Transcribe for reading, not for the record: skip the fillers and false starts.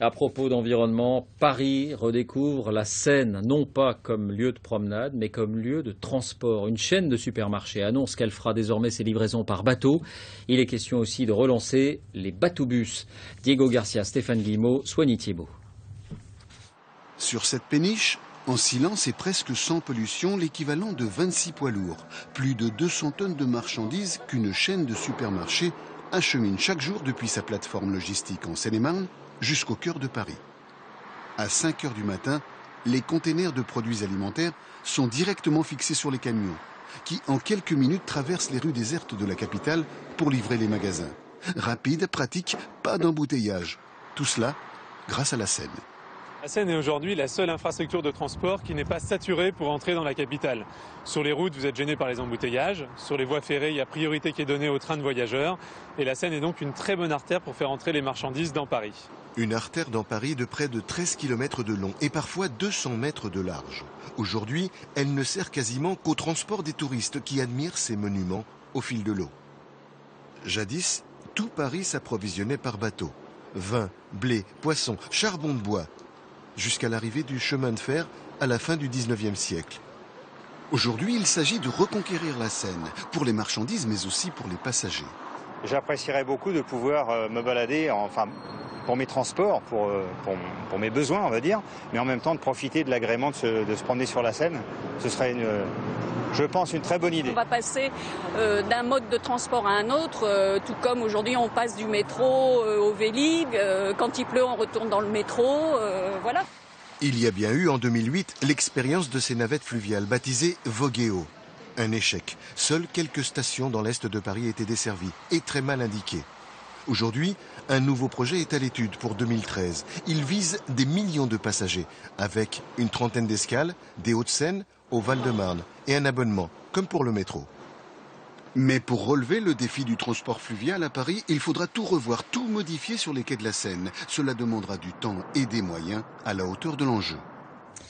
À propos d'environnement, Paris redécouvre la Seine, non pas comme lieu de promenade, mais comme lieu de transport. Une chaîne de supermarchés annonce qu'elle fera désormais ses livraisons par bateau. Il est question aussi de relancer les bateaux-bus. Diego Garcia, Stéphane Guillemot, Soigny Thiebaud. Sur cette péniche, en silence et presque sans pollution, l'équivalent de 26 poids lourds. Plus de 200 tonnes de marchandises qu'une chaîne de supermarchés achemine chaque jour depuis sa plateforme logistique en Seine-et-Marne jusqu'au cœur de Paris. À 5 heures du matin, les containers de produits alimentaires sont directement fixés sur les camions, qui en quelques minutes traversent les rues désertes de la capitale pour livrer les magasins. Rapide, pratique, pas d'embouteillage. Tout cela grâce à la Seine. La Seine est aujourd'hui la seule infrastructure de transport qui n'est pas saturée pour entrer dans la capitale. Sur les routes, vous êtes gêné par les embouteillages. Sur les voies ferrées, il y a priorité qui est donnée aux trains de voyageurs. Et la Seine est donc une très bonne artère pour faire entrer les marchandises dans Paris. Une artère dans Paris de près de 13 km de long et parfois 200 mètres de large. Aujourd'hui, elle ne sert quasiment qu'au transport des touristes qui admirent ces monuments au fil de l'eau. Jadis, tout Paris s'approvisionnait par bateau. Vin, blé, poissons, charbon de bois, jusqu'à l'arrivée du chemin de fer à la fin du 19e siècle. Aujourd'hui, il s'agit de reconquérir la Seine, pour les marchandises, mais aussi pour les passagers. J'apprécierais beaucoup de pouvoir me balader, pour mes transports, pour mes besoins, on va dire, mais en même temps de profiter de l'agrément de se promener sur la Seine. Ce serait, je pense, une très bonne idée. On va passer d'un mode de transport à un autre, tout comme aujourd'hui on passe du métro au Vélib, quand il pleut on retourne dans le métro, voilà. Il y a bien eu en 2008 l'expérience de ces navettes fluviales baptisées Voguéo. Un échec. Seules quelques stations dans l'est de Paris étaient desservies et très mal indiquées. Aujourd'hui, un nouveau projet est à l'étude pour 2013. Il vise des millions de passagers avec une trentaine d'escales, des Hauts-de-Seine au Val-de-Marne et un abonnement, comme pour le métro. Mais pour relever le défi du transport fluvial à Paris, il faudra tout revoir, tout modifier sur les quais de la Seine. Cela demandera du temps et des moyens à la hauteur de l'enjeu.